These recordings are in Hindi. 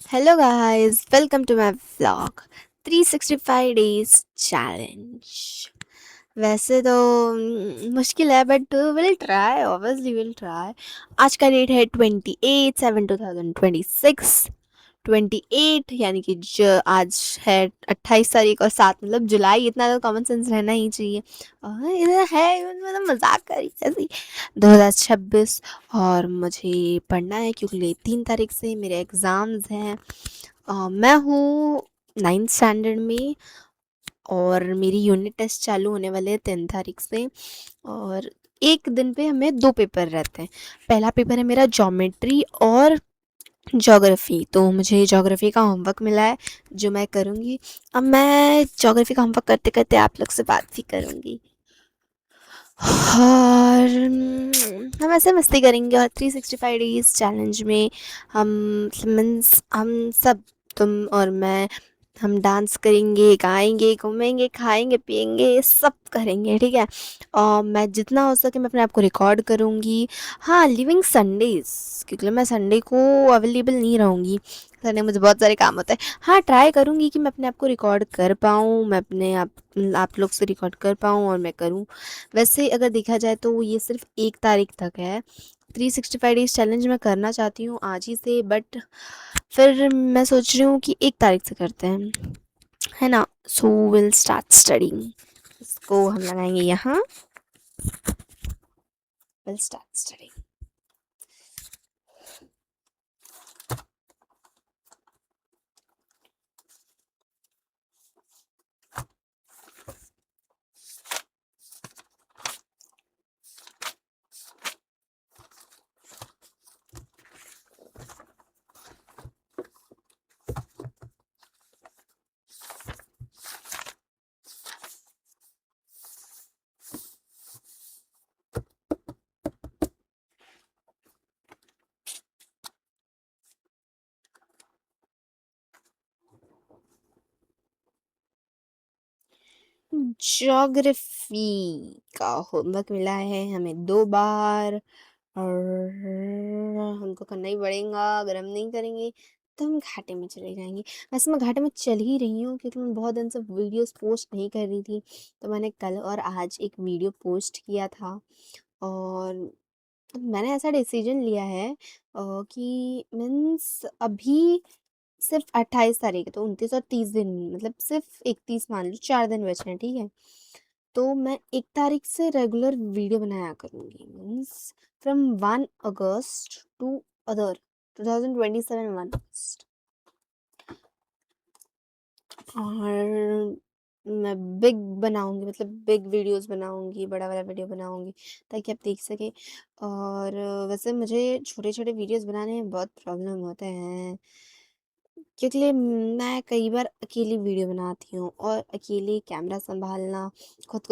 Hello guys, welcome to my vlog 365 days challenge। वैसे तो मुश्किल है but will try, obviously will try. आज का डेट है 28/7/2026। 28 यानी कि आज है 28 तारीख और 7 मतलब जुलाई। इतना तो कॉमन सेंस रहना ही चाहिए। और इधर है मतलब मजाक करी जैसी 2026। और मुझे पढ़ना है क्योंकि 3 तारीख से मेरे एग्ज़ाम्स हैं। मैं हूँ 9th स्टैंडर्ड में और मेरी यूनिट टेस्ट चालू होने वाले हैं 10 तारीख से। और एक दिन पे हमें 2 पेपर रहते हैं। पहला पेपर है मेरा ज्योमेट्री और ज्योग्राफ़ी। तो मुझे ज्योग्राफ़ी का होमवर्क मिला है जो मैं करूँगी। अब मैं ज्योग्राफ़ी का होमवर्क करते करते आप लोग से बात भी करूँगी। और हम ऐसे मस्ती करेंगे और 365 डेज़ चैलेंज में हम मीन्स हम सब, तुम और मैं, हम डांस करेंगे, गाएंगे, घूमेंगे, खाएंगे, पिएंगे, सब करेंगे, ठीक है। और मैं जितना हो सके मैं अपने आप को रिकॉर्ड करूँगी। हाँ, लिविंग संडेज़, क्योंकि मैं संडे को अवेलेबल नहीं रहूँगी। संडे मुझे बहुत सारे काम होते हैं। हाँ, ट्राई करूँगी कि मैं अपने आप को रिकॉर्ड कर पाऊँ, मैं अपने आप लोग से रिकॉर्ड कर पाऊँ और मैं करूँ। वैसे अगर देखा जाए तो ये सिर्फ 1 तारीख तक है। 365 डेज़ चैलेंज मैं करना चाहती हूँ आज ही से, बट फिर मैं सोच रही हूँ कि 1 तारीख से करते हैं, है ना। So will start studying. इसको हम लगाएंगे यहाँ। Will start studying. ज्योग्राफी का होमवर्क मिला है हमें 2 बार और हमको करना ही पड़ेगा। अगर हम नहीं करेंगे तो हम घाटे में चले जाएंगे। वैसे मैं घाटे में चल ही रही हूँ क्योंकि मैं बहुत दिन से वीडियोस पोस्ट नहीं कर रही थी। तो मैंने कल और आज एक वीडियो पोस्ट किया था। और मैंने ऐसा डिसीजन लिया है कि मीन्स अभी सिर्फ 28 तारीख है तो 29 और 30 दिन, मतलब सिर्फ 31, मान लो 4 दिन बचे हैं, ठीक है। तो मैं 1 तारीख से रेगुलर वीडियो बनाया करूँगी, मीन्स फ्रॉम 1 अगस्त टू अदर 2027 1 अगस्त। और मैं बिग बनाऊँगी, मतलब बिग वीडियोस बनाऊँगी, बड़ा वाला वीडियो बनाऊँगी ताकि आप देख सकें। और वैसे मुझे छोटे-छोटे वीडियोस बनाने में बहुत प्रॉब्लम होते हैं क्योंकि मैं कई बार अकेली वीडियो बनाती हूँ और अकेले कैमरा सँभालना, खुद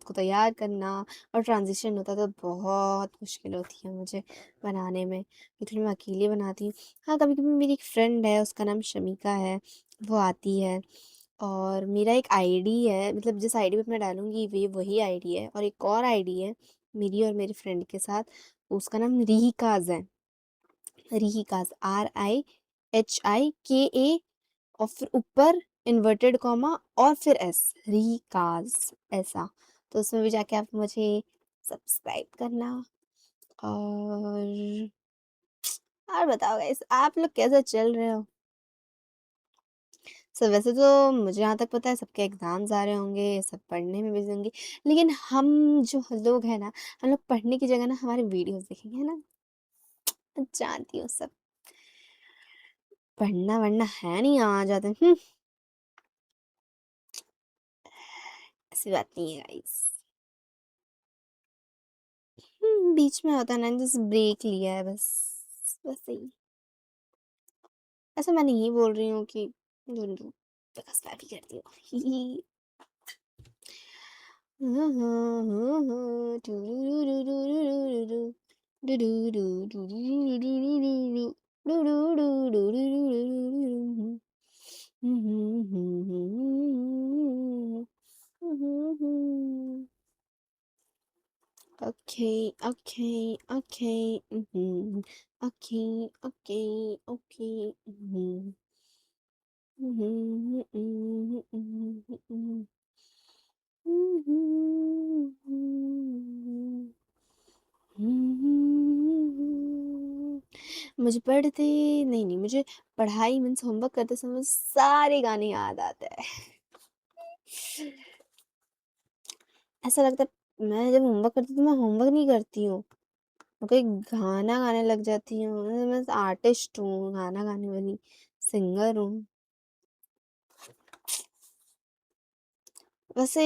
को तैयार करना और ट्रांज़िशन होता है तो बहुत मुश्किल होती है मुझे बनाने में, क्योंकि मैं अकेले बनाती हूँ। हाँ, कभी-कभी मेरी एक फ्रेंड है, उसका नाम शमीका है, वो आती है। और मेरा एक आईडी है, मतलब जिस आईडी पे मैं डालूँगी वे वही आईडी है। और एक और आईडी है मेरी और मेरी फ्रेंड के साथ, उसका नाम रिहिकाज़ है। रिहिकाज़, RIHIKA, और फिर ऊपर इन्वर्टेड कॉमा और फिर एस, रिकाज, ऐसा। तो उसमें भी जाके आप मुझे सब्सक्राइब करना। और बताओ गाइस, आप लोग कैसे चल रहे हो। सो वैसे तो मुझे यहाँ तक पता है सबके एग्जाम्स आ रहे होंगे, सब पढ़ने में बिजी होंगे, लेकिन हम जो लोग हैं ना, हम लोग पढ़ने की जगह ना हमारे वीडियोस देखेंगे, है ना। मैं जानती हूँ सब पढ़ना वढ़ना है नहीं, आ जाते हैं। ऐसी बात नहीं है गाइस। बीच में होता है ना, जैसे ब्रेक लिया है बस, वैसे ही। ऐसा मैं नहीं बोल रही हूँ कि डोंट बिकॉज़ मैं भी करती हूँ। ही okay, okay, okay. Okay, okay, okay. हुँ, हुँ, हुँ, हुँ, मुझे पढ़ते नहीं, मुझे पढ़ाई मीन्स होमवर्क करते समय सारे गाने याद आते हैं। ऐसा लगता है मैं जब होमवर्क करती हूँ तो मैं होमवर्क नहीं करती हूँ। मैं कोई गाना गाने लग जाती हूँ। मैं आर्टिस्ट हूँ, गाना गाने वाली सिंगर हूँ। वैसे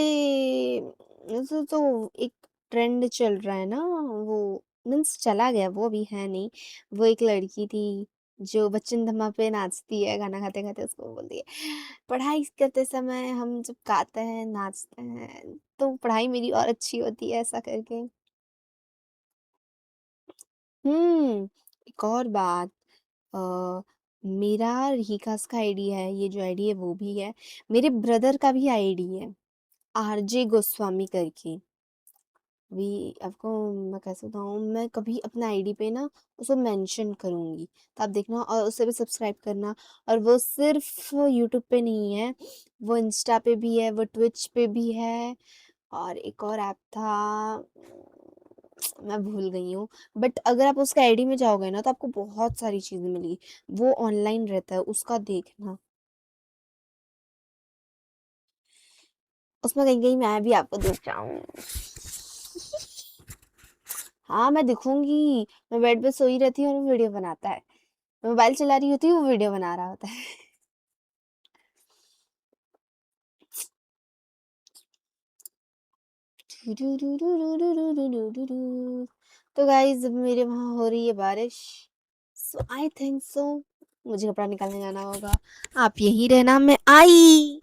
वैसे तो एक ट्रेंड चल रहा है ना, वो मीन्स चला गया, वो अभी है नहीं। वो एक लड़की थी जो बच्चन धम्मा पे नाचती है, गाना गाते-गाते उसको बोलती है, पढ़ाई करते समय हम जब गाते हैं, नाचते हैं, तो पढ़ाई मेरी और अच्छी होती है, ऐसा करके। एक और बात, अ, मेरा रीकास का आईडी है, ये जो आईडी है वो भी है। मेरे ब्रदर का भी आईडी है, आरजे गोस्वामी करके। अभी आपको मैं कैसे बताऊँ, मैं कभी अपना आईडी पे ना उसको मेंशन करूँगी, तो आप देखना और उसे भी सब्सक्राइब करना। और वो सिर्फ़ यूट्यूब पे नहीं है, वो इंस्टा पे भी है, वो ट्विच पे भी है, और एक और ऐप था, मैं भूल गई हूँ। बट अगर आप उसके आईडी में जाओगे ना तो आपको बहुत सारी चीज़ें मिलेगी। वो ऑनलाइन रहता है, उसका देखना। उसमें कहीं-कहीं मैं भी आपको दिख जाऊँ। हाँ, मैं दिखूँगी। मैं बेड पे सोई रहती हूँ और वो वीडियो बनाता है। मैं मोबाइल चला रही होती हूँ, वो वीडियो बना रहा होता है। तो गाइज़ अब मेरे वहाँ हो रही है बारिश। सो आई थिंक सो मुझे कपड़ा निकालने जाना होगा। आप यहीं रहना, मैं आई।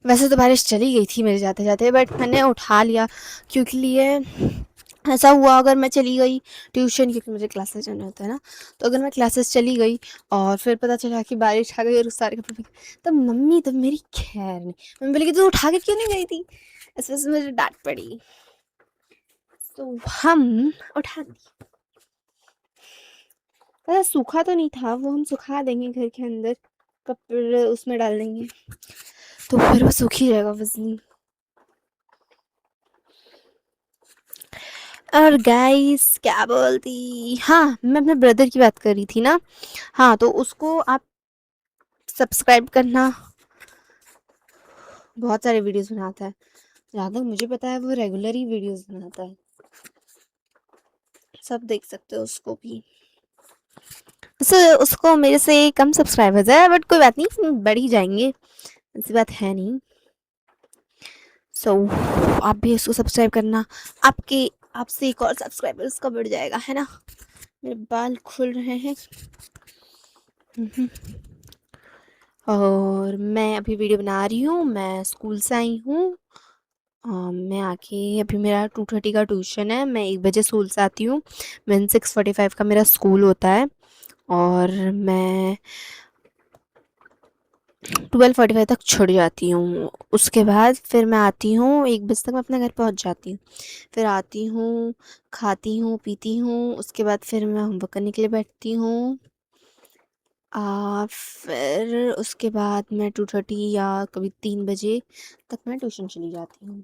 वैसे तो बारिश चली गई थी मेरे जाते-जाते, बट मैंने उठा लिया क्योंकि लिए ऐसा हुआ अगर मैं चली गई ट्यूशन, क्योंकि मुझे क्लासेस जाना होता है ना, तो अगर मैं क्लासेस चली गई और फिर पता चला कि बारिश आ गई और सारे कपड़े भीग, तब मेरी खैर नहीं। मम्मी बोली कि तू उठा के क्यों नहीं गई थी? इस वजह से मुझे डाँट पड़ी। तो हम उठा दिए। पता सूखा तो नहीं था, वो हम सुखा देंगे घर के अंदर, कपड़े उसमें डाल देंगे, तो फिर वो सूख ही रहेगा बस नहीं। और गाइस क्या बोलती, हाँ, मैं अपने ब्रदर की बात कर रही थी ना। हाँ, तो उसको आप सब्सक्राइब करना। बहुत सारे वीडियोस बनाता है, जहाँ तक मुझे पता है वो रेगुलर ही वीडियोस बनाता है। सब देख सकते हो उसको भी। वैसे उसको मेरे से कम सब्सक्राइबर्स है, बट कोई बात नहीं, बढ़ ही जाएंगे, ऐसी बात है नहीं। सो आप भी उसको सब्सक्राइब करना। आपके आपसे एक और सब्सक्राइबर उसका बढ़ जाएगा, है ना? मेरे बाल खुल रहे हैं। और मैं अभी वीडियो बना रही हूँ, मैं स्कूल से आई हूँ। मैं आके अभी मेरा 2:30 का ट्यूशन है, मैं 1 बजे स्कूल से आती हूँ। देन 6:45 का मेरा स्कूल होता है, और मैं 12:45 तक छुट जाती हूँ। उसके बाद फिर मैं आती हूँ, 1 बजे तक मैं अपने घर पहुँच जाती हूँ। फिर आती हूँ, खाती हूँ, पीती हूँ, उसके बाद फिर मैं होमवर्क करने के लिए बैठती हूँ। फिर उसके बाद मैं 2:30 या कभी 3 बजे तक मैं ट्यूशन चली जाती हूँ।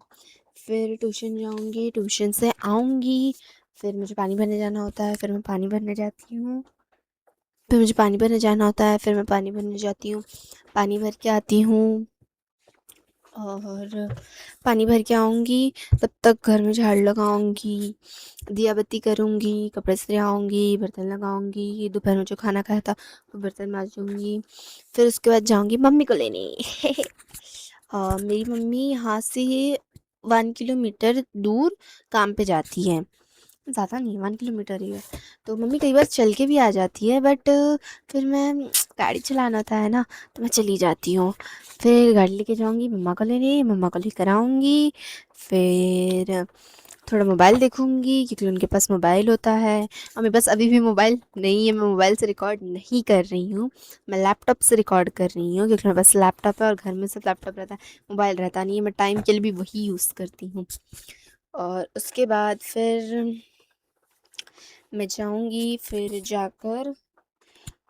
फिर ट्यूशन जाऊँगी, ट्यूशन से आऊँगी, फिर मुझे पानी भरने जाना होता है, फिर मैं पानी भरने जाती हूँ। फिर मुझे पानी भरने जाना होता है, फिर मैं पानी भरने जाती हूँ, पानी भर के आती हूँ और पानी भर के आऊँगी, तब तक घर में झाड़ू लगाऊँगी, दिया बत्ती करूँगी, कपड़े सरियाऊँगी, बर्तन लगाऊँगी, दोपहर में जो खाना खाया था वो बर्तन मांजूँगी, फिर उसके बाद जाऊँगी मम्मी को लेने। मेरी मम्मी यहाँ से 1 किलोमीटर दूर काम पे जाती है, ज़्यादा नहीं 1 किलोमीटर ही है, तो मम्मी कई बार चल के भी आ जाती है, बट फिर मैं गाड़ी चलाना होता है ना, तो मैं चली जाती हूँ। फिर गाड़ी लेके जाऊँगी मम्मा को लेने, मम्मा को लेकर आऊँगी, फिर थोड़ा मोबाइल देखूँगी क्योंकि उनके पास मोबाइल होता है और मेरे पास अभी भी मोबाइल नहीं है, मैं मोबाइल से रिकॉर्ड नहीं कर रही हूँ, मैं लैपटॉप से रिकॉर्ड कर रही हूँ क्योंकि मेरे पास लैपटॉप है और घर में सिर्फ लैपटॉप रहता है, मोबाइल रहता नहीं है, मैं टाइम के लिए भी वही यूज़ करती हूँ। और उसके बाद फिर मैं जाऊँगी, फिर जाकर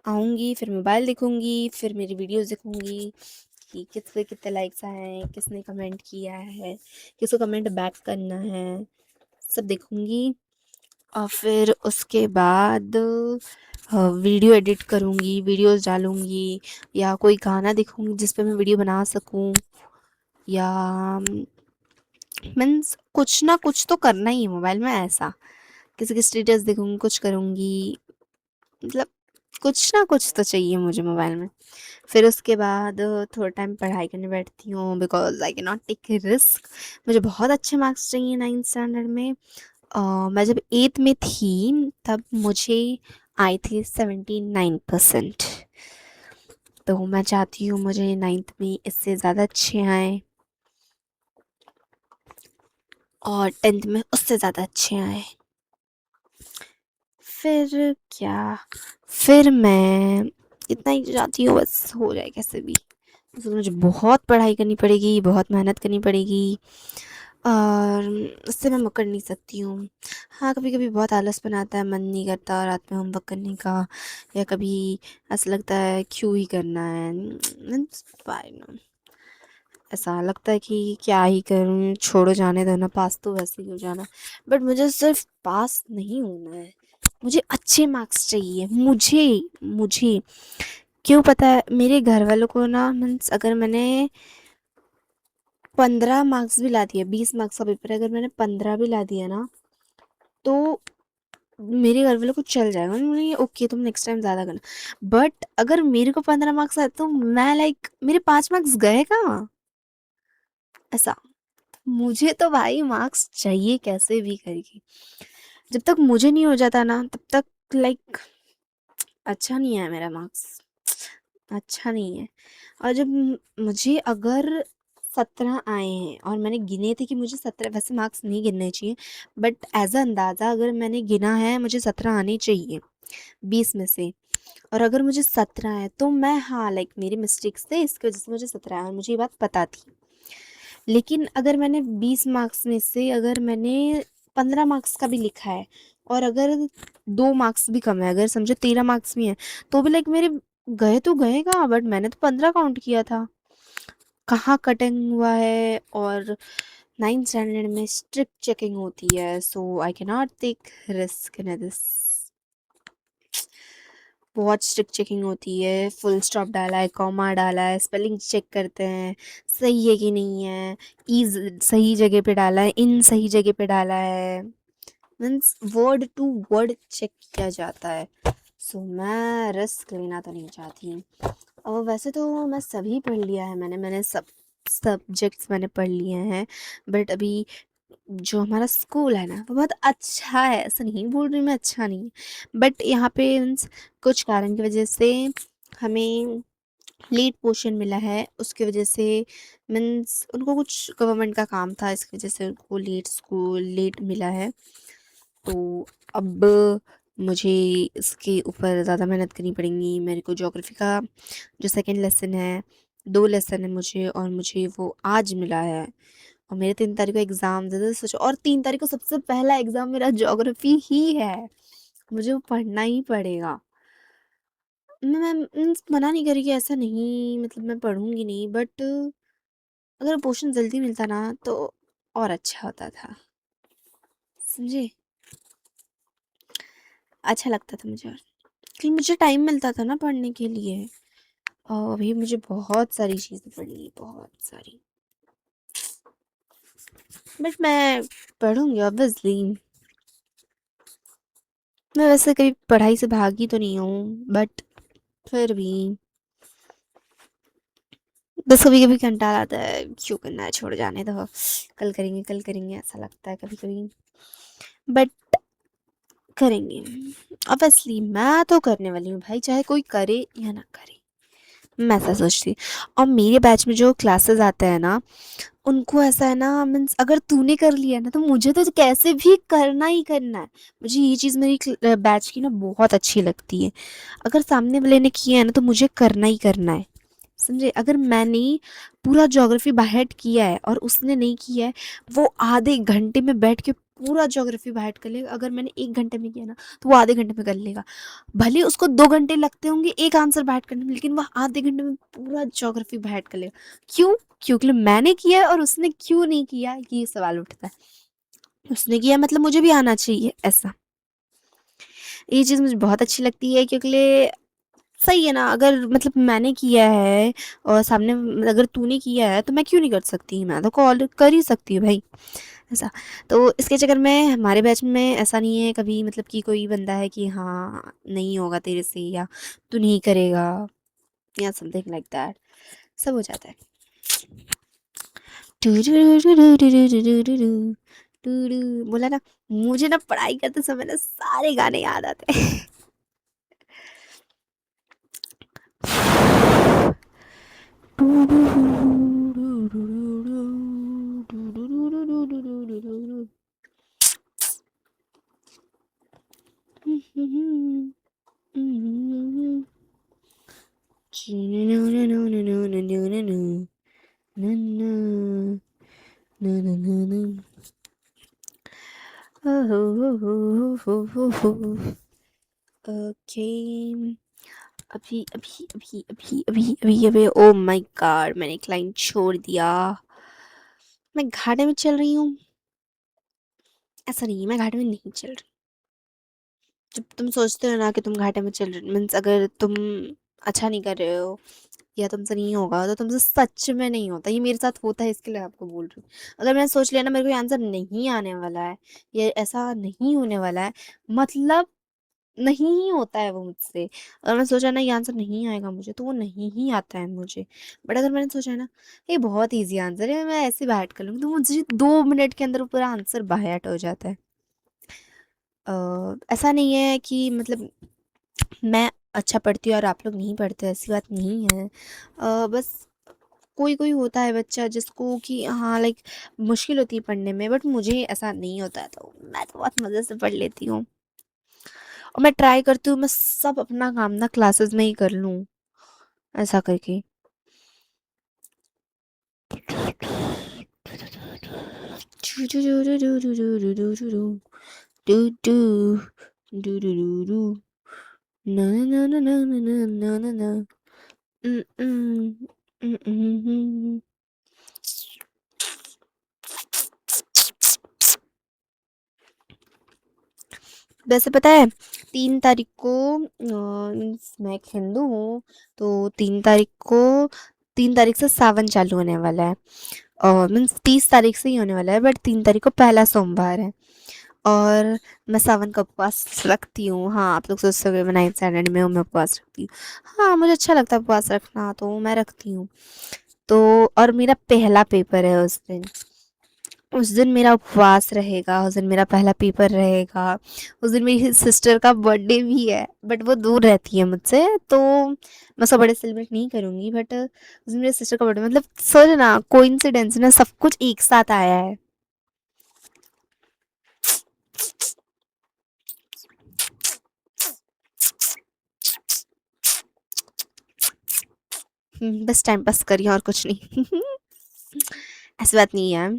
आऊँगी, फिर मोबाइल देखूँगी, फिर मेरी वीडियोज़ देखूँगी कि किस पे कितने लाइक्स आए हैं, किसने कमेंट किया है, किसको कमेंट बैक करना है, सब देखूँगी। और फिर उसके बाद वीडियो एडिट करूँगी, वीडियोज़ डालूँगी या कोई गाना देखूँगी जिस पे मैं वीडियो बना सकूँ, या मीन्स कुछ ना कुछ तो करना ही है मोबाइल में ऐसा। किसी की स्टेटस देखूँगी, कुछ करूँगी, मतलब कुछ ना कुछ तो चाहिए मुझे मोबाइल में। फिर उसके बाद थोड़ा टाइम पढ़ाई करने बैठती हूँ because I can not take risk. मुझे बहुत अच्छे मार्क्स चाहिए 9th स्टैंडर्ड में। मैं जब 8th में थी तब मुझे आए थे 79%। तो मैं चाहती हूँ मुझे 9th में इससे ज़्यादा अच्छे आएँ और 10th में उससे ज़्यादा अच्छे आएँ। फिर क्या, फिर मैं इतना ही चाहती हूँ बस हो जाए कैसे भी। उसमें मुझे बहुत पढ़ाई करनी पड़ेगी, बहुत मेहनत करनी पड़ेगी और उससे मैं मुकर नहीं सकती हूँ। हाँ, कभी-कभी बहुत आलसपन आता है, मन नहीं करता रात में होमवर्क करने का, या कभी ऐसा लगता है क्यों ही करना है, मीन्स फाइन, ऐसा लगता है कि क्या ही करूँ, छोड़ो जाने दो ना, पास तो वैसे ही हो जाना। बट मुझे सिर्फ पास नहीं होना है, मुझे अच्छे मार्क्स चाहिए, मुझे क्यों पता है, मेरे घर वालों को ना, मीन्स अगर मैंने 15 मार्क्स भी ला दिए, 20 मार्क्स का पेपर है, अगर मैंने 15 भी ला दिया ना, तो मेरे घर वालों को चल जाएगा, बोलेंगे ओके तुम नेक्स्ट टाइम ज़्यादा करना। बट अगर मेरे को 15 मार्क्स आए तो मैं लाइक मेरे 5 मार्क्स गए कहाँ, ऐसा। मुझे तो भाई मार्क्स चाहिए कैसे भी करके। जब तक मुझे नहीं हो जाता ना तब तक लाइक अच्छा नहीं है मेरा मार्क्स, अच्छा नहीं है। और जब मुझे अगर 17 आए हैं और मैंने गिने थे कि मुझे 17, वैसे मार्क्स नहीं गिनने चाहिए, बट एज़ अ अंदाज़ा अगर मैंने गिना है मुझे 17 आने चाहिए 20 में से, और अगर मुझे 17 आए तो मैं, हाँ लाइक मेरी मिस्टेक्स थे इसकी वजह से मुझे 17 आए और मुझे ये बात पता थी। लेकिन अगर मैंने 20 मार्क्स में से अगर मैंने 15 मार्क्स का भी लिखा है और अगर 2 मार्क्स भी कम है, अगर समझो 13 मार्क्स भी हैं, तो भी लाइक मेरे गए तो गए कहाँ, बट मैंने तो 15 काउंट किया था। कहाँ कटिंग हुआ है। और 9th स्टैंडर्ड में स्ट्रिक्ट चेकिंग होती है, so I can not take risk in this. बहुत स्ट्रिक्ट चेकिंग होती है, फुल स्टॉप डाला है, कॉमा डाला है, स्पेलिंग चेक करते हैं सही है कि नहीं है, ईज सही जगह पे डाला है, इन सही जगह पे डाला है, means word to word check किया जाता है। सो मैं रिस्क लेना तो नहीं चाहती। और वैसे तो मैं सभी पढ़ लिया है, मैंने सब सब्जेक्ट्स मैंने पढ़ लिए हैं, बट अभी जो हमारा स्कूल है ना वो बहुत अच्छा है, ऐसा नहीं बोल रही मैं अच्छा नहीं है, बट यहाँ पे मीन्स कुछ कारण की वजह से हमें लेट पोर्शन मिला है, उसकी वजह से मीन्स उनको कुछ गवर्नमेंट का काम था, इसकी वजह से उनको लेट मिला है। तो अब मुझे इसके ऊपर ज़्यादा मेहनत करनी पड़ेगी। मेरे को ज्योग्राफी का जो सेकंड लेसन है, 2 लेसन है मुझे, और मुझे वो आज मिला है और मेरे 3 तारीख को एग्ज़ाम है, सोचो, और 3 तारीख को सबसे पहला एग्ज़ाम मेरा ज्योग्राफी ही है। मुझे वो पढ़ना ही पड़ेगा। मैं मीन्स मना नहीं कर रही कि ऐसा नहीं, मतलब मैं पढ़ूँगी नहीं, बट अगर पोर्शन जल्दी मिलता ना तो और अच्छा होता था, समझे? अच्छा लगता था मुझे और। कि मुझे टाइम मिलता था ना पढ़ने के लिए। और अभी मुझे बहुत सारी चीज़ें पढ़नी है, बहुत सारी। बट मैं पढ़ूंगी ऑब्वियसली। मैं वैसे कभी पढ़ाई से भागी तो नहीं हूँ, बट फिर भी बस कभी कभी कंटाला आता है, क्यों करना है, छोड़ जाने दो, कल करेंगे ऐसा लगता है कभी कभी। बट करेंगे ऑब्वियसली, मैं तो करने वाली हूँ भाई, चाहे कोई करे या ना करे। मैं ऐसा सोचती हूँ। और मेरे बैच में जो क्लासेस आते हैं ना, उनको ऐसा है ना, मीन्स अगर तूने कर लिया ना तो मुझे तो कैसे भी करना ही करना है। मुझे ये चीज़ मेरी बैच की ना बहुत अच्छी लगती है। अगर सामने वाले ने किया है ना तो मुझे करना ही करना है, समझे। अगर मैंने पूरा ज्योग्राफी बाहर किया है और उसने नहीं किया है, वो आधे घंटे में बैठ के पूरा ज्योग्राफी बाहर कर लेगा। अगर मैंने 1 घंटे में किया ना तो वो आधे घंटे में कर लेगा। भले उसको 2 घंटे लगते होंगे एक आंसर बाहर करने में, लेकिन वह आधे घंटे में पूरा ज्योग्राफी बाहर कर लेगा। क्यों? क्योंकि मैंने किया है और उसने क्यों नहीं किया, ये सवाल उठता है। उसने किया मतलब मुझे भी आना चाहिए, ऐसा। ये चीज़ मुझे बहुत अच्छी लगती है, क्योंकि सही है ना। अगर मतलब मैंने किया है और सामने, अगर तूने किया है तो मैं क्यों नहीं कर सकती, मैं तो कॉल कर ही सकती हूँ भाई, ऐसा। तो इसके चक्कर में हमारे बैच में ऐसा नहीं है कभी, मतलब कि कोई बंदा है कि हाँ नहीं होगा तेरे से, या तू नहीं करेगा, या समथिंग लाइक दैट। सब हो जाता है। बोला ना, मुझे ना पढ़ाई करते समय ना सारे गाने याद आते हैं। ओके, अभी अभी अभी अभी अभी अभी अभी ओ माय गॉड, मैंने एक लाइन छोड़ दिया। मैं घाटे में चल रही हूँ? ऐसा नहीं है, मैं घाटे में नहीं चल रही। जब तुम सोचते हो ना कि तुम घाटे में चल रहे, मीन्स अगर तुम अच्छा नहीं कर रहे हो या तुमसे नहीं होगा, तो तुमसे सच में नहीं होता। ये मेरे साथ होता है, इसके लिए आपको बोल रही हूँ। अगर मैंने सोच लिया ना मेरे को आंसर नहीं आने वाला है, या ऐसा नहीं होने वाला है, मतलब नहीं ही होता है वो मुझसे। अगर मैं सोचा ना ये आंसर नहीं आएगा मुझे, तो वो नहीं ही आता है मुझे। बट अगर मैंने सोचा है ना ये बहुत ईजी आंसर है, मैं ऐसे बैठ कर लूँगी, तो मुझे 2 मिनट के अंदर वो पूरा आंसर बाहर हो जाता है। ऐसा नहीं है कि मतलब मैं अच्छा पढ़ती हूँ और आप लोग नहीं पढ़ते, ऐसी बात नहीं है। बस कोई कोई होता है बच्चा जिसको कि हाँ लाइक मुश्किल होती है पढ़ने में, बट मुझे ऐसा नहीं होता है, तो मैं तो बहुत मज़े से पढ़ लेती हूँ। और मैं ट्राई करती हूँ मैं सब अपना काम ना क्लासेस में ही कर लूँ, ऐसा करके। ना ना ना ना ना ना ना ना ना। Mm, mm, mm, mm, mm. वैसे पता है, 3 तारीख को मीन्स मैं एक हिंदू हूँ, तो 3 तारीख को, 3 तारीख से सावन चालू होने वाला है। और मीन्स 30 तारीख से ही होने वाला है, बट 3 तारीख को पहला सोमवार है। और मैं सावन का उपवास रखती हूँ। हाँ, आप लोग सोच सकते हो मैं 9th स्टैंडर्ड में हूँ, मैं उपवास रखती हूँ। हाँ, मुझे अच्छा लगता है उपवास रखना, तो मैं रखती हूँ। तो और मेरा पहला पेपर है उस दिन। उस दिन मेरा उपवास रहेगा, उस दिन मेरा पहला पेपर रहेगा। उस दिन मेरी सिस्टर का बर्थडे भी है, बट वो दूर रहती है मुझसे, तो मैं उसका बर्थडे सेलिब्रेट नहीं करूँगी। बट उस दिन मेरे सिस्टर का बर्थडे, मतलब सच ना कोइंसिडेंस ना, सब कुछ एक साथ आया है। बस टाइम पास करिए और कुछ नहीं। ऐसी बात नहीं है।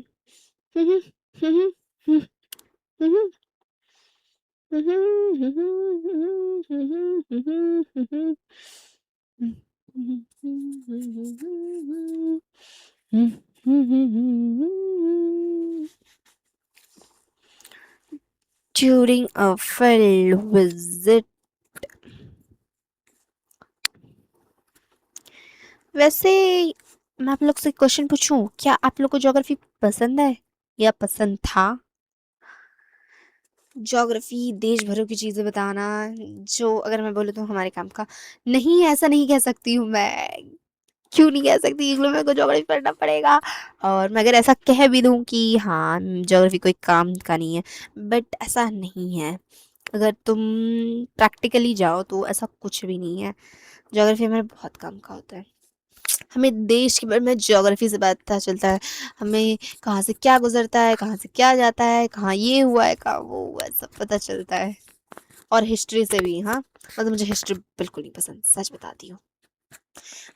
During a field visit, वैसे मैं आप लोग से क्वेश्चन पूछूं, क्या आप लोग को ज्योग्राफी पसंद है या पसंद था? ज्योग्राफी देश भरों की चीज़ें बताना, जो अगर मैं बोलूँ तो हमारे काम का नहीं है, ऐसा नहीं कह सकती हूँ मैं। क्यों नहीं कह सकती? इसलिए मेरे को ज्योग्राफी पढ़ना पड़ेगा। और मैं अगर ऐसा कह भी दूँ कि हाँ ज्योग्राफी कोई काम का नहीं है, बट ऐसा नहीं है। अगर तुम प्रैक्टिकली जाओ तो ऐसा कुछ भी नहीं है। ज्योग्राफी हमारे बहुत काम का होता है। हमें देश के बारे में ज्योग्राफी से पता चलता है। हमें कहाँ से क्या गुजरता है, कहाँ से क्या जाता है, कहाँ ये हुआ है, कहाँ वो हुआ है, सब पता चलता है। और हिस्ट्री से भी। हाँ, मतलब मुझे हिस्ट्री बिल्कुल नहीं पसंद, सच बताती हूँ।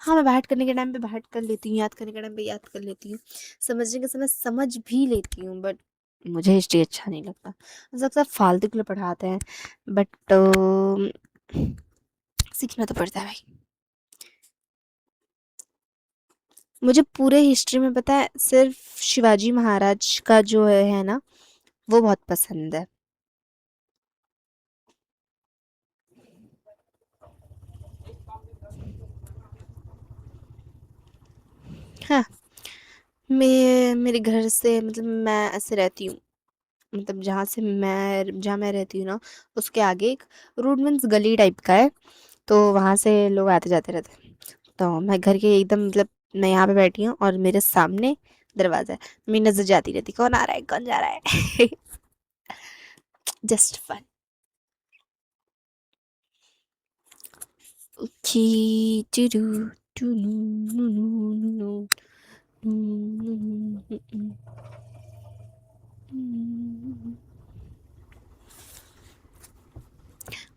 हाँ, मैं बैठ करने के टाइम पे बैठ कर लेती हूँ, याद करने के टाइम पे याद कर लेती हूँ, समझने के समय समझ भी लेती हूँ, बट मुझे हिस्ट्री अच्छा नहीं लगता। सबसे फालतू के लिए पढ़ाते हैं, बट सीखना तो पड़ता है भाई। मुझे पूरे हिस्ट्री में पता है सिर्फ शिवाजी महाराज का जो है ना, वो बहुत पसंद है। हाँ, मैं मेरे घर से मतलब मैं ऐसे रहती हूँ, मतलब जहाँ मैं रहती हूँ ना, उसके आगे एक रोड मीन्स गली टाइप का है। तो वहाँ से लोग आते जाते रहते हैं। तो मैं घर के एकदम मतलब मैं यहाँ पे बैठी हूँ और मेरे सामने दरवाज़ा है। मेरी नज़र जाती रहती, कौन आ रहा है, कौन जा रहा है। Just fun. ओके। टू टू नु नु नु नु नु नु नु नु नु नु।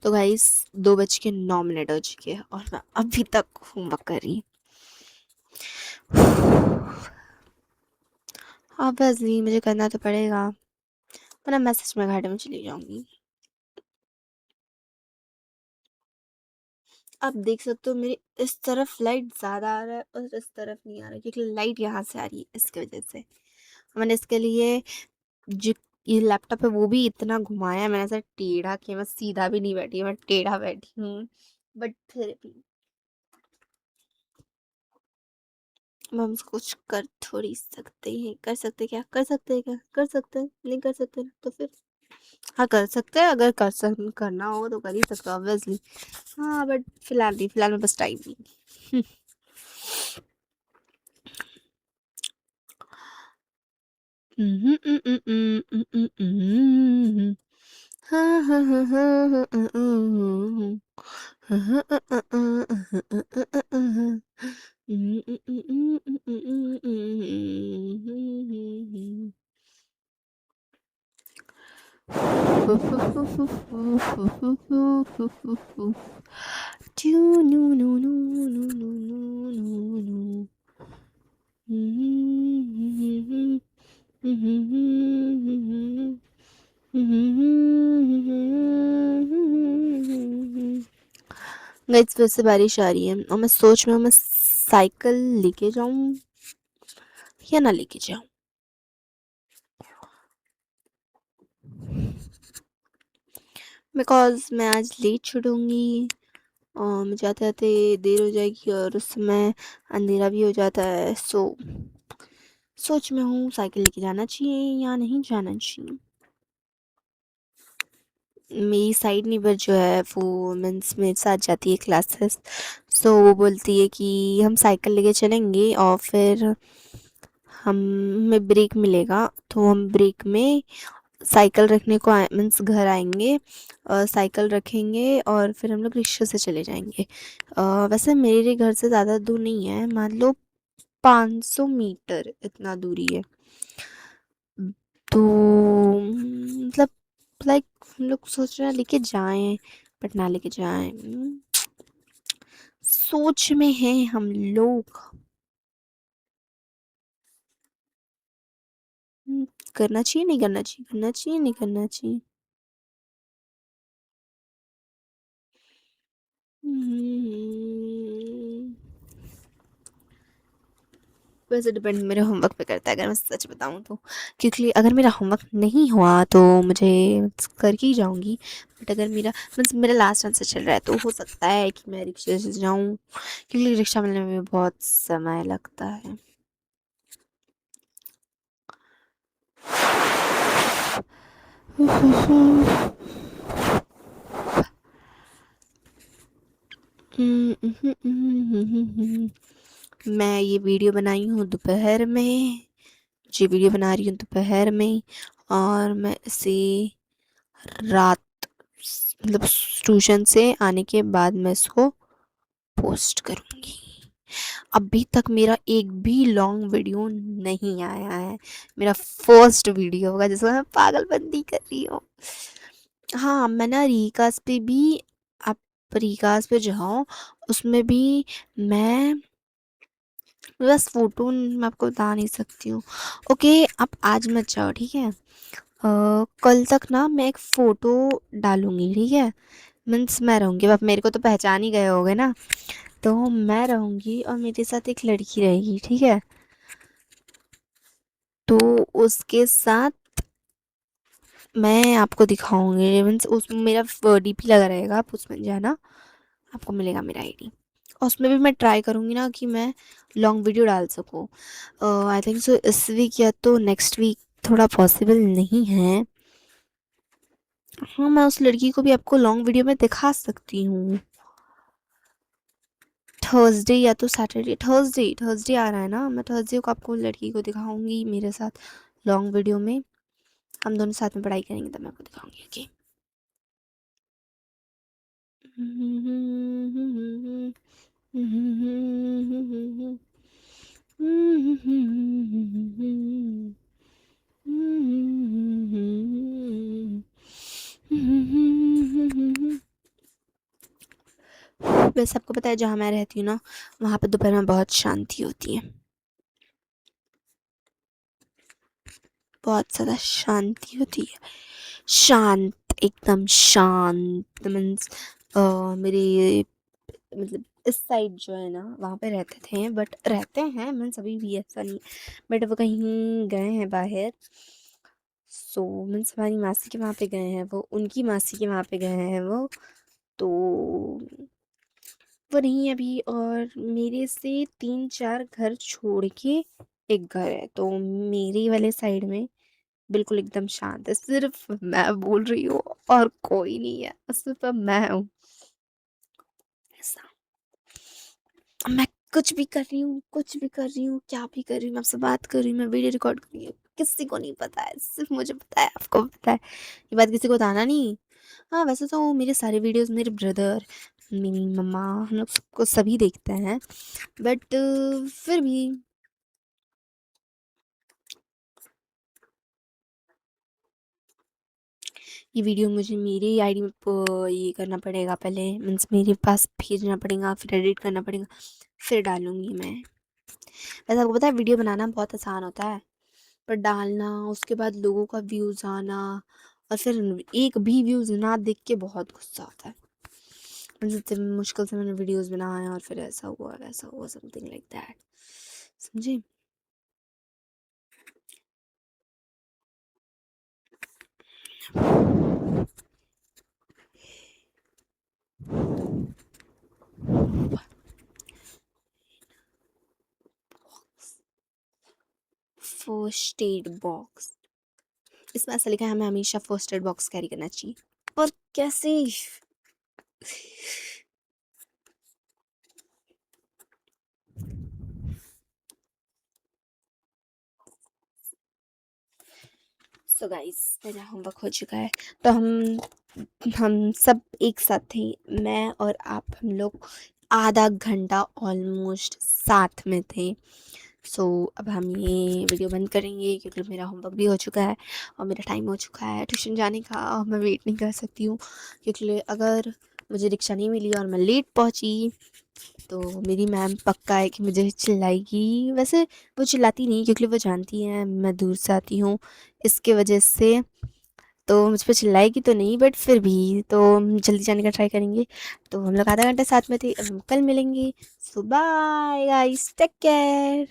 तो गाइस 2:09 हो चुके हैं और मैं अभी तक होमवर्क कर रही हूँ। ऑब्वियसली मुझे करना तो पड़ेगा, वरना मैं सच में घाटे में चली जाऊंगी। आप देख सकते हो मेरी इस तरफ लाइट ज़्यादा आ रहा है और इस तरफ नहीं आ रहा है, क्योंकि लाइट यहाँ से आ रही है इसकी वजह से। मैंने इसके लिए जो ये लैपटॉप है वो भी इतना घुमाया है मैंने, ऐसा टेढ़ा किया, मैं सीधा भी नहीं बैठी, मैं टेढ़ा बैठी हूँ। बट फिर भी अब हम कुछ कर थोड़ी सकते हैं, कर सकते क्या, कर सकते हैं क्या, कर सकते हैं, नहीं कर सकते ना, तो फिर हाँ कर सकते हैं, अगर करना हो तो कर ही सकते हो ऑब्वियसली। हाँ बट फिलहाल नहीं, फिलहाल में बस टाइम नहीं। गाइस फिर से बारिश आ रही है और मैं सोच में हूँ मैं साइकिल लेके जाऊं या ना लेके जाऊं। बिकॉज मैं आज लेट छूटूंगी और मुझे आते आते देर हो जाएगी और उस समय अंधेरा भी हो जाता है। सोच में हूँ साइकिल लेके जाना चाहिए या नहीं जाना चाहिए। मेरी साइड नेबर जो है वो मीन्स मेरे साथ जाती है क्लासेस। वो बोलती है कि हम साइकिल लेके चलेंगे और फिर हमें ब्रेक मिलेगा तो हम ब्रेक में साइकिल रखने को मीन्स घर आएंगे और साइकिल रखेंगे और फिर हम लोग रिक्शे से चले जाएंगे। वैसे मेरे घर से ज़्यादा दूर नहीं है, मान लो 500 मीटर इतना दूरी है। तो मतलब लाइक हम लोग सोच रहे हैं लेके जाएं, बट ना लेके जाएं। सोच में हैं हम लोग। करना चाहिए नहीं करना चाहिए, करना चाहिए नहीं करना चाहिए। ऊपर से डिपेंड मेरे होमवर्क पे करता है, अगर मैं सच बताऊँ तो। क्योंकि अगर मेरा होमवर्क नहीं हुआ तो मुझे करके ही जाऊँगी, बट अगर मेरा लास्ट आंसर चल रहा है तो हो सकता है कि मैं रिक्शे से जाऊँ, क्योंकि रिक्शा मिलने में बहुत समय लगता है। मैं ये वीडियो बनाई हूँ दोपहर में, जी वीडियो बना रही हूँ दोपहर में, और मैं इसे रात मतलब ट्यूशन से आने के बाद मैं इसको पोस्ट करूँगी। अभी तक मेरा एक भी लॉन्ग वीडियो नहीं आया है, मेरा फर्स्ट वीडियो होगा जिसमें मैं पागलपंती कर रही हूँ। हाँ, मैं ना रीकास पे भी, आप रीकास पे जाओ, उसमें भी मैं बस फ़ोटो मैं आपको बता नहीं सकती हूँ। ओके, आप आज मत जाओ, ठीक है? कल तक ना मैं एक फ़ोटो डालूँगी, ठीक है? मीन्स मैं रहूँगी, अब मेरे को तो पहचान ही गए होगे ना, तो मैं रहूँगी और मेरे साथ एक लड़की रहेगी, ठीक है? तो उसके साथ मैं आपको दिखाऊँगी, मीन्स उसमें मेरा डीपी लगा रहेगा, आप उसमें जाना, आपको मिलेगा मेरा आईडी। और उसमें भी मैं ट्राई करूँगी ना कि मैं लॉन्ग वीडियो डाल सकूँ। आई थिंक सो इस वीक या तो नेक्स्ट वीक थोड़ा पॉसिबल नहीं है। हाँ, मैं उस लड़की को भी आपको लॉन्ग वीडियो में दिखा सकती हूँ। थर्सडे या तो सैटरडे, थर्सडे आ रहा है ना, मैं थर्सडे को आपको लड़की को दिखाऊंगी मेरे साथ लॉन्ग वीडियो में। हम दोनों साथ में पढ़ाई करेंगे तब मैं आपको दिखाऊंगी, ओके? वैसे आपको पता है जहाँ मैं रहती हूँ ना, वहाँ पे दोपहर में बहुत शांति होती है, बहुत ज़्यादा शांति होती है। शांत, एकदम शांत मीन्स मेरे मतलब इस साइड जो है ना वहाँ पे रहते थे, बट रहते हैं मीन्स अभी भी ऐसा नहीं, बट वो कहीं गए हैं बाहर। सो मीन्स हमारी मासी के वहाँ पे गए हैं वो, उनकी मासी के वहाँ पे गए हैं तो वो नहीं है अभी, और मेरे से 3-4 घर छोड़ के एक घर है, तो मेरे वाले साइड में बिल्कुल एकदम शांत है, सिर्फ मैं बोल रही हूँ और कोई नहीं है, सिर्फ मैं हूँ। ऐसा मैं कुछ भी कर रही हूँ, कुछ भी कर रही हूँ, क्या भी कर रही हूँ, मैं आपसे बात कर रही हूँ, मैं वीडियो रिकॉर्ड कर रही हूँ, किसी को नहीं पता है, सिर्फ मुझे पता है, आपको पता है, ये बात किसी को बताना नहीं। हाँ, वैसे तो मेरे सारे वीडियोस मेरे ब्रदर, मेरी मम्मा, हम लोग सबको सभी देखते हैं, बट फिर भी ये वीडियो मुझे मेरी आईडी में ये करना पड़ेगा पहले, मीन्स मेरे पास भेजना पड़ेगा, फिर एडिट करना पड़ेगा, फिर डालूँगी मैं। वैसे आपको पता है वीडियो बनाना बहुत आसान होता है, पर डालना, उसके बाद लोगों का व्यूज़ आना, और फिर एक भी व्यूज़ ना देख के बहुत गुस्सा आता है। मतलब इतनी मुश्किल से मैंने वीडियोज़ बनाए और फिर ऐसा हुआ, वैसा हुआ, समथिंग लाइक दैट, समझे? फर्स्ट एड बॉक्स, इसमें ऐसा लिखा है हमें हमेशा फर्स्ट एड बॉक्स कैरी करना चाहिए, पर कैसे? सो गाइस, मेरा होमवर्क हो चुका है, तो हम सब एक साथ थे, मैं और आप, हम लोग आधा घंटा ऑलमोस्ट साथ में थे। सो अब हम ये वीडियो बंद करेंगे क्योंकि मेरा होमवर्क भी हो चुका है और मेरा टाइम हो चुका है ट्यूशन जाने का, और मैं वेट नहीं कर सकती हूँ, क्योंकि अगर मुझे रिक्शा नहीं मिली और मैं लेट पहुँची तो मेरी मैम पक्का है कि मुझे चिल्लाएगी। वैसे वो चिल्लाती नहीं, क्योंकि वो जानती है मैं दूर से आती हूँ, इसके वजह से तो मुझ पे चिल्लाएगी तो नहीं, बट फिर भी तो हम जल्दी जाने का ट्राई करेंगे। तो हम लोग आधा घंटा साथ में थे, अब हम कल मिलेंगे। सो बाय गाइस, टेक केयर।